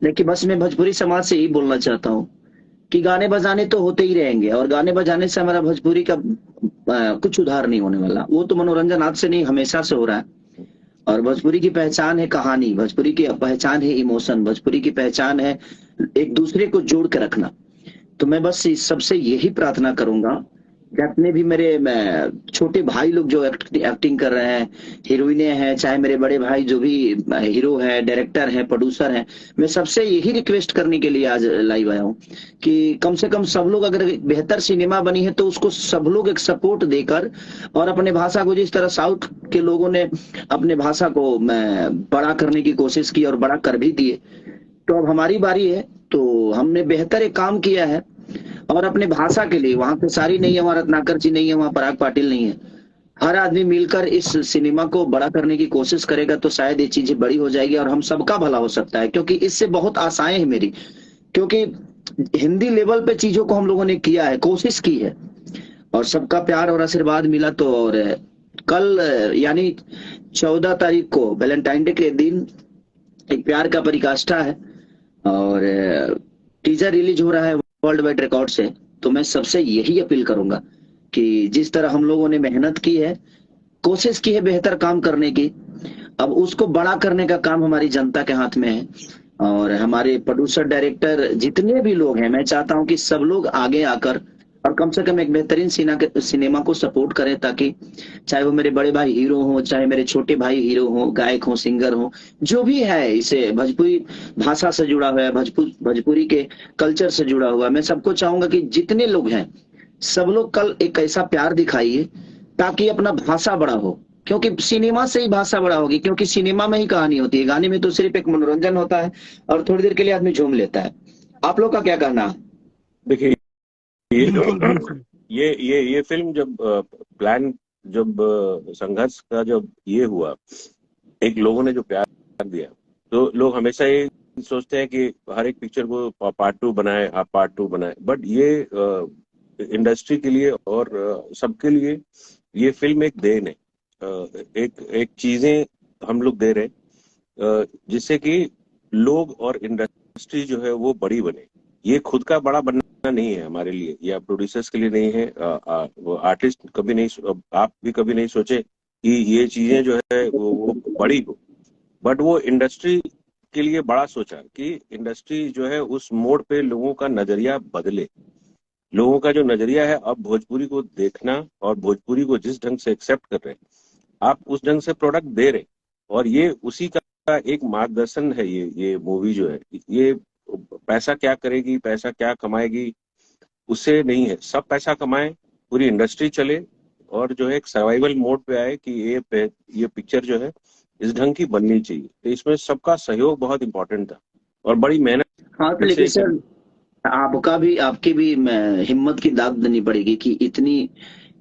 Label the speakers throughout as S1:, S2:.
S1: देखिए, बस मैं भोजपुरी समाज से यही बोलना चाहता हूँ कि गाने बजाने तो होते ही रहेंगे, और गाने बजाने से हमारा भोजपुरी का कुछ सुधार नहीं होने वाला। वो तो मनोरंजन आज से नहीं, हमेशा से हो रहा है। और भोजपुरी की पहचान है कहानी, भोजपुरी की पहचान है इमोशन, भोजपुरी की पहचान है एक दूसरे को जोड़ के रखना। तो मैं बस इस सबसे यही प्रार्थना करूंगा, जितने भी मेरे छोटे भाई लोग जो एक्टिंग कर रहे हैं, हीरोइने हैं, चाहे मेरे बड़े भाई जो भी हीरो है, डायरेक्टर हैं, प्रोड्यूसर हैं, मैं सबसे यही रिक्वेस्ट करने के लिए आज लाइव आया हूँ कि कम से कम सब लोग, अगर बेहतर सिनेमा बनी है तो उसको सब लोग एक सपोर्ट देकर, और अपने भाषा को, जिस तरह साउथ के लोगों ने अपने भाषा को बड़ा करने की कोशिश की और बड़ा कर भी दिए, तो अब हमारी बारी है। तो हमने बेहतर एक काम किया है, और अपने भाषा के लिए, वहां खेसारी नहीं है, वहां रत्नाकर जी नहीं है, वहां पराग पाटिल नहीं है, हर आदमी मिलकर इस सिनेमा को बड़ा करने की कोशिश करेगा तो शायद ये चीजें बड़ी हो जाएगी और हम सबका भला हो सकता है। क्योंकि इससे बहुत आशाएं हैं मेरी, क्योंकि हिंदी लेवल पे चीजों को हम लोगों ने किया है, कोशिश की है, और सबका प्यार और आशीर्वाद मिला। तो और कल यानी 14 तारीख को वैलेंटाइन डे के दिन एक प्यार का परिकाष्ठा है, और टीजर रिलीज हो रहा है वर्ल्ड वाइड रिकॉर्ड से। तो मैं सबसे यही अपील करूंगा कि जिस तरह हम लोगों ने मेहनत की है, कोशिश की है बेहतर काम करने की, अब उसको बड़ा करने का काम हमारी जनता के हाथ में है। और हमारे प्रोड्यूसर डायरेक्टर जितने भी लोग हैं, मैं चाहता हूं कि सब लोग आगे आकर और कम से कम एक बेहतरीन सिनेमा को सपोर्ट करें, ताकि चाहे वो मेरे बड़े भाई हीरो हो, चाहे मेरे छोटे भाई हीरो हो, गायक हो, सिंगर हो, जो भी है इसे भोजपुरी भाषा से जुड़ा हुआ है, भोजपुरी के कल्चर से जुड़ा हुआ है, मैं सबको चाहूंगा कि जितने लोग हैं सब लोग कल एक ऐसा प्यार दिखाइए ताकि अपना भाषा बड़ा हो। क्योंकि सिनेमा से ही भाषा बड़ा होगी, क्योंकि सिनेमा में ही कहानी होती है, गाने में तो सिर्फ एक मनोरंजन होता है और थोड़ी देर के लिए आदमी झूम लेता है। आप लोग का क्या कहना है?
S2: देखिए, ये
S3: बिल्कुल बिल्कुल।
S2: ये फिल्म जब प्लान, जब संघर्ष का जब ये हुआ, एक लोगों ने जो प्यार दिया, तो लोग हमेशा ये सोचते हैं कि हर एक पिक्चर को पार्ट टू बनाए, आप पार्ट टू बनाए, बट ये इंडस्ट्री के लिए और सबके लिए ये फिल्म एक देन है। एक एक चीजें हम लोग दे रहे हैं, जिससे कि लोग और इंडस्ट्री जो है वो बड़ी बने। ये खुद का बड़ा बनना नहीं है हमारे लिए, या प्रोड्यूसर्स के लिए नहीं है। वो आर्टिस्ट कभी नहीं, आप भी कभी नहीं सोचे कि ये चीजें जो है वो बड़ी हो, बट वो इंडस्ट्री के लिए बड़ा सोचा कि इंडस्ट्री जो है उस मोड़ पे लोगों का नजरिया बदले। लोगों का जो नजरिया है अब भोजपुरी को देखना, और भोजपुरी को जिस ढंग से एक्सेप्ट कर रहे हैं, आप उस ढंग से प्रोडक्ट दे रहे हैं, और ये उसी का एक मार्गदर्शन है। ये मूवी जो है, ये पैसा क्या करेगी, पैसा क्या कमाएगी, उससे नहीं है। सब पैसा कमाए, पूरी इंडस्ट्री चले, और जो है एक सर्वाइवल मोड पे आए कि ये पिक्चर जो है इस ढंग की बननी चाहिए। तो इसमें सबका सहयोग बहुत इंपॉर्टेंट था, और बड़ी
S1: हाँ, तो
S2: मेहनत
S1: लेकिन
S2: से
S1: सर आपका भी, आपकी भी हिम्मत की दाद देनी पड़ेगी कि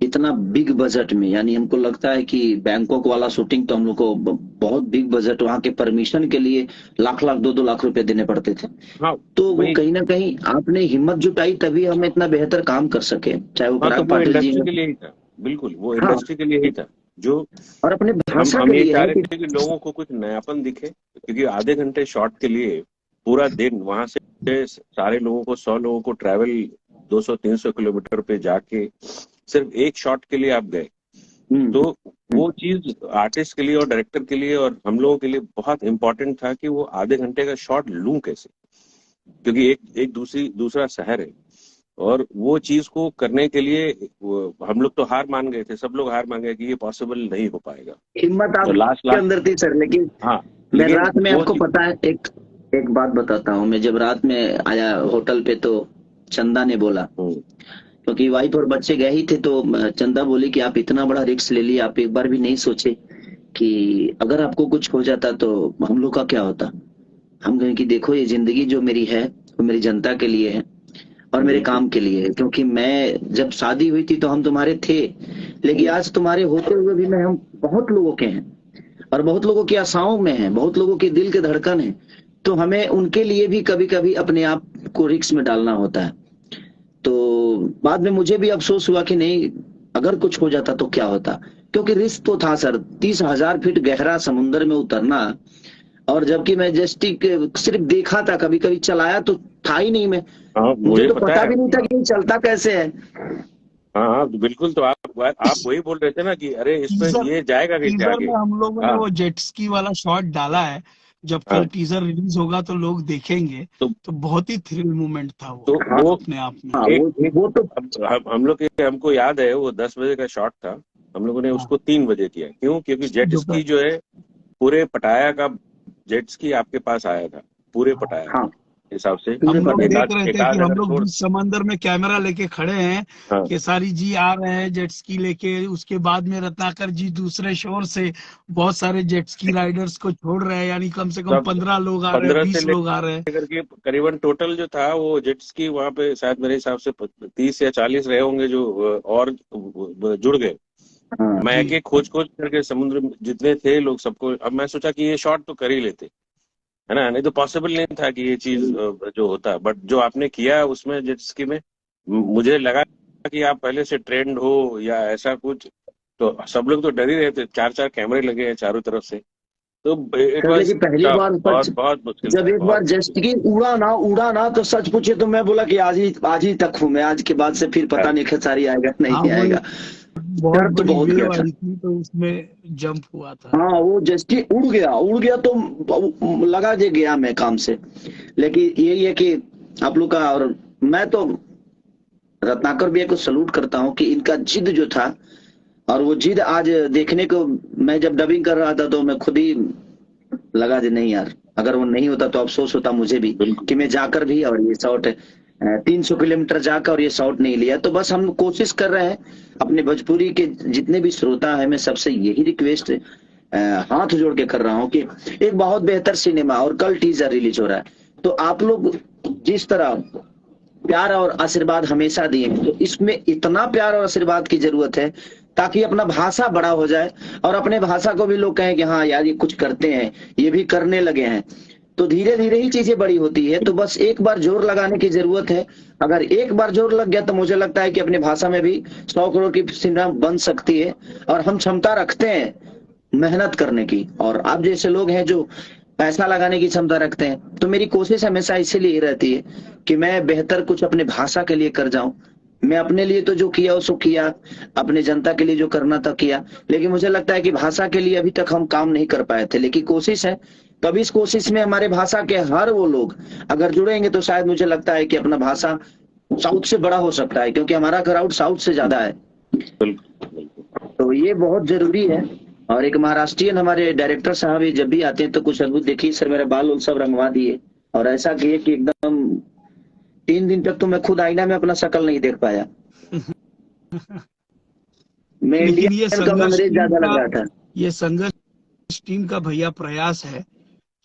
S1: इतना बिग बजट में, यानी हमको लगता है कि बैंकॉक वाला शूटिंग तो हम लोग को बहुत बिग बजट, वहां के परमिशन के लिए लाख लाख 2-2 लाख रुपए देने पड़ते थे।
S2: हाँ,
S1: तो वो
S2: वही।
S1: कहीं ना कहीं आपने हिम्मत जुटाई, तभी हम इतना बेहतर काम कर सके, चाहे वो
S2: हाँ, तो
S1: पराग
S2: वो
S1: पाटिल जी
S2: इंडस्ट्री
S1: हो।
S2: के लिए ही था, बिल्कुल वो
S1: हाँ,
S2: इंडस्ट्री के लिए ही था। जो
S1: और अपने
S2: हम
S1: भाषा के
S2: हम ये
S1: लिए
S2: चाह
S1: है
S2: रहे
S1: कि
S2: थे कि लोगों को कुछ नयापन दिखे, क्योंकि आधे घंटे शॉट के लिए पूरा दिन वहां से सारे लोगों को, 100 लोगों को ट्रैवल 200-300 किलोमीटर पे जाके सिर्फ एक शॉट के लिए आप गए।
S1: हम्म,
S2: तो वो चीज आर्टिस्ट के लिए और डायरेक्टर के लिए और हम लोगों के लिए बहुत इंपॉर्टेंट था कि वो आधे घंटे का शॉट लूं कैसे, क्योंकि एक एक दूसरा शहर है। और वो चीज को करने के लिए हम लोग तो हार मान गए थे, सब लोग हार मान गए कि ये पॉसिबल नहीं हो पाएगा।
S1: हिम्मत
S2: तो लास्ट
S1: आपके
S2: लास्ट
S1: अंदर थी सर। लेकिन
S2: हाँ,
S1: मैं
S2: लेकिन
S1: रात में,
S2: वो
S1: आपको पता है, एक एक बात बताता हूँ, मैं जब रात में आया होटल पे तो चंदा ने बोला,
S2: हम्म,
S1: क्योंकि वाइफ और बच्चे गए ही थे, तो चंदा बोली कि आप इतना बड़ा रिस्क ले लिया, आप एक बार भी नहीं सोचे कि अगर आपको कुछ हो जाता तो हम लोग का क्या होता। हम कहें कि देखो, ये जिंदगी जो मेरी है वो मेरी जनता के लिए है और मेरे
S2: बिल्कुल।
S1: काम के लिए है। क्योंकि मैं जब शादी हुई थी तो हम तुम्हारे थे, लेकिन आज तुम्हारे होते हुए भी मैं, हम बहुत लोगों के हैं और बहुत लोगों की आशाओं में हैं, बहुत लोगों के दिल के धड़कन है। तो हमें उनके लिए भी कभी कभी अपने आप को रिस्क में डालना होता है। तो बाद में मुझे भी अफसोस हुआ कि नहीं, अगर कुछ हो जाता तो क्या होता। क्योंकि रिस्क तो था सर, 30,000 फीट गहरा समुन्द्र में उतरना। और जबकि मैं जस्टिक सिर्फ देखा था, कभी कभी चलाया तो था ही नहीं मैं,
S2: हाँ
S1: मुझे
S2: मुझे
S1: तो
S2: पता
S1: पता
S2: है।
S1: भी नहीं था कि ये चलता कैसे है।
S2: हाँ हाँ तो बिल्कुल, तो आप वही बोल रहे थे ना कि अरे इसमें
S3: टीजर
S2: ये जाएगा कैसे
S3: टीजर
S2: आगे।
S3: में हम लोगों ने
S2: हाँ
S3: वो जेट स्की वाला शॉट डाला है। जब
S2: हाँ
S3: कल टीजर रिलीज होगा तो लोग देखेंगे।
S2: तो
S3: तो बहुत ही थ्रिल मोमेंट था वो
S2: तो
S1: हाँ
S2: वो
S3: अपने आप में।
S1: हाँ,
S2: एक एक
S1: वो तो
S2: अब हम लोग के, हमको याद है वो 10 बजे का शॉट था। हम लोगों ने
S3: हाँ,
S2: उसको 3 बजे किया, क्यों? क्योंकि जेट
S3: दोपहर।
S2: स्की जो है पूरे पटाया का जेट स्की आपके पास आया था, पूरे
S3: हाँ,
S2: पटाया
S1: हाँ,
S2: के हिसाब से।
S1: पूरे
S3: हम लोग
S1: पता
S2: एक
S1: है।
S3: देख
S2: आध
S3: रहे
S2: एक
S3: थे कि
S2: आध
S3: हम
S2: अगर
S3: लोग
S2: छोड़।
S3: बीच समंदर में कैमरा लेके खड़े हैं।
S2: हाँ
S3: खेसारी जी आ रहे हैं जेट स्की लेके, उसके बाद में रत्नाकर जी दूसरे शोर से बहुत सारे जेट स्की राइडर्स को छोड़ रहे हैं, यानी कम से कम
S2: सब
S3: 15 लोग आ रहे हैं,
S2: 15 से
S3: 20 लोग आ रहे हैं।
S2: लेकर के करीबन टोटल जो था वो जेट्स की वहां पे शायद मेरे हिसाब से 30 या 40 रहे होंगे जो और जुड़ गए।
S1: हाँ
S2: मैं
S3: जी।
S2: एक एक खोज खोज करके समुद्र में जितने थे लोग सबको, अब मैं सोचा कि ये शॉट तो कर ही लेते, है ना, नहीं तो पॉसिबल नहीं था कि ये चीज जो होता। बट जो आपने किया उसमें जेट स्की में, मुझे लगा कि आप पहले से ट्रेंड हो या ऐसा कुछ। तो सब लोग तो डर ही रहे थे, 4 4 कैमरे लगे हैं चारों तरफ से। तो इट
S1: सर,
S2: वाज
S1: लेकिन पहली
S2: टफ,
S1: बार
S2: बहुत बहुत मुश्किल
S1: जब
S2: था,
S1: एक बार
S2: बहुत मुश्किल।
S1: जस्ट की उड़ा ना तो सच पूछे तो मैं बोला कि आज ही तक हूँ मैं, आज के बाद से फिर
S2: हाँ,
S1: पता नहीं खेसारी आएगा
S3: हाँ,
S1: नहीं
S3: वो
S1: आएगा।
S3: बहुत
S1: डर तो
S3: बड़ी
S1: बहुत गया
S3: वेव
S1: था।
S3: आई थी तो उसमें जंप हुआ था।
S1: हाँ, वो जस्ट ही उड़ गया तो लगा जे गया मैं काम से। लेकिन यही है कि आप लोग का, और मैं तो रत्नाकर भैया को सलूट करता हूँ कि इनका जिद जो था, और वो जिद आज देखने को, मैं जब डबिंग कर रहा था तो मैं खुद ही लगा जे नहीं यार, अगर वो नहीं होता तो अफसोस होता मुझे भी
S2: बिल्कुल।
S1: कि मैं जाकर भी और ये शॉट 300 किलोमीटर जाकर और ये शॉट नहीं लिया। तो बस हम कोशिश कर रहे हैं, अपने भोजपुरी के जितने भी श्रोता है मैं सबसे यही रिक्वेस्ट हाथ जोड़ के कर रहा हूँ कि एक बहुत बेहतर सिनेमा, और कल टीजर रिलीज हो रहा है, तो आप लोग जिस तरह प्यार और आशीर्वाद हमेशा दिए, तो इसमें इतना प्यार और आशीर्वाद की जरूरत है ताकि अपना भाषा बड़ा हो जाए, और अपने भाषा को भी लोग कहें कि हाँ यार ये कुछ करते हैं, ये भी करने लगे हैं। तो धीरे धीरे ही चीजें बड़ी होती है। तो बस एक बार जोर लगाने की जरूरत है। अगर एक बार जोर लग गया तो मुझे लगता है कि अपनी भाषा में भी 100 करोड़ की सिनेमा बन सकती है, और हम क्षमता रखते हैं मेहनत करने की, और आप जैसे लोग हैं जो पैसा लगाने की क्षमता रखते हैं। तो मेरी कोशिश हमेशा इसीलिए रहती है कि मैं बेहतर कुछ अपने भाषा के लिए कर जाऊं। मैं अपने लिए तो जो किया उसको किया, अपने जनता के लिए जो करना था किया, लेकिन मुझे लगता है कि भाषा के लिए अभी तक हम काम नहीं कर पाए थे। लेकिन कोशिश है, तो अभी इस कोशिश में हमारे भाषा के हर वो लोग अगर जुड़ेंगे तो शायद मुझे लगता है कि अपना भाषा साउथ से बड़ा हो सकता है, क्योंकि हमारा क्राउड साउथ से ज्यादा है।
S2: बिल्कुल बिल्कुल।
S1: तो ये बहुत जरूरी है। और एक महाराष्ट्रियन हमारे डायरेक्टर साहब ये जब भी आते हैं तो कुछ अद्भुत, देखिए सर मेरे बाल उल सब रंगवा दिए, और ऐसा किए कि एकदम 3 दिन तक तो मैं खुद आईना में अपना शक्ल नहीं देख पाया। मैं
S3: लेकिन
S1: इंडियन कम अंग्रेज ज्यादा लग रहा था।
S3: ये संघर्ष टीम का भैया प्रयास है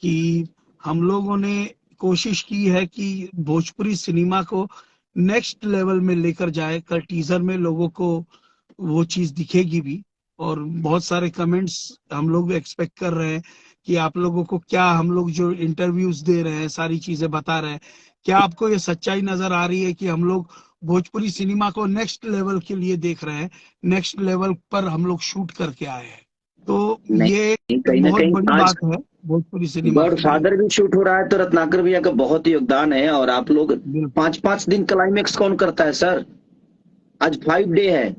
S3: कि हम लोगों ने कोशिश की है कि भोजपुरी सिनेमा को नेक्स्ट लेवल में लेकर जाए। कल टीजर में लोगों को वो चीज दिखेगी भी, और बहुत सारे कमेंट्स हम लोग एक्सपेक्ट कर रहे हैं कि आप लोगों को क्या, हम लोग जो इंटरव्यूज दे रहे हैं, सारी चीजें बता रहे हैं, क्या आपको ये सच्चाई नजर आ रही है कि हम लोग भोजपुरी सिनेमा को नेक्स्ट लेवल के लिए देख रहे हैं, नेक्स्ट लेवल पर हम लोग शूट करके आए हैं। तो ये
S1: नहीं,
S3: एक
S1: कहीं ना
S3: बहुत
S1: कहीं
S3: बड़ी
S1: आज
S3: बात है भोजपुरी सिनेमा
S1: गॉड
S3: के लिए।
S1: फादर भी शूट हो रहा है, तो रत्नाकर भैया का बहुत योगदान है। और आप लोग
S3: बिल्कुल।
S1: 5 5 दिन क्लाइमेक्स कौन करता है सर? आज 5 डे है,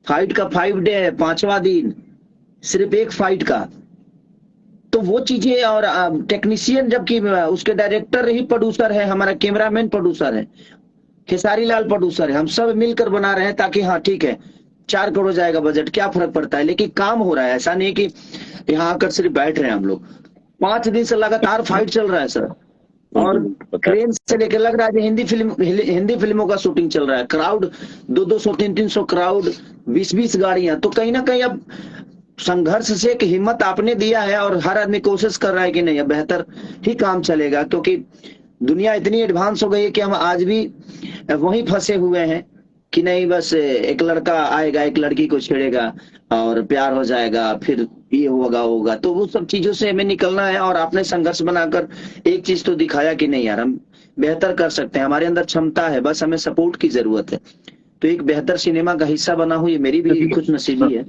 S1: फाइट का 5 डे है, 5वां दिन सिर्फ एक फाइट का। तो वो चीजें, और टेक्नीशियन, जबकि उसके डायरेक्टर ही प्रोड्यूसर है, हमारा कैमरामैन प्रोड्यूसर है, खेसारी लाल प्रोड्यूसर है, हम सब मिलकर बना रहे हैं ताकि हाँ ठीक है 4 करोड़ जाएगा बजट, क्या फर्क पड़ता है, लेकिन काम हो रहा है। ऐसा नहीं कि यहाँ आकर सिर्फ बैठ रहे हैं हम लोग। 5 दिन से लगातार फाइट चल रहा है सर, और
S2: पता है।
S1: क्रेन से लेकर लग रहा है हिंदी फिल्मों का शूटिंग चल रहा है। क्राउड 200 300 क्राउड, 20 गाड़ियां। तो कहीं ना कहीं अब संघर्ष से एक हिम्मत आपने दिया है, और हर आदमी कोशिश कर रहा है कि नहीं अब बेहतर ही काम चलेगा, क्योंकि दुनिया इतनी एडवांस हो गई है कि हम आज भी वहीं फंसे हुए हैं कि नहीं बस एक लड़का आएगा एक लड़की को छेड़ेगा और प्यार हो जाएगा, फिर ये होगा। तो वो सब चीजों से हमें निकलना है, और आपने संघर्ष बनाकर एक चीज तो दिखाया कि नहीं यार हम बेहतर कर सकते हैं, हमारे अंदर क्षमता है, बस हमें सपोर्ट की जरूरत है। तो एक बेहतर सिनेमा का हिस्सा बना हुई मेरी भी खुश नसीबी है।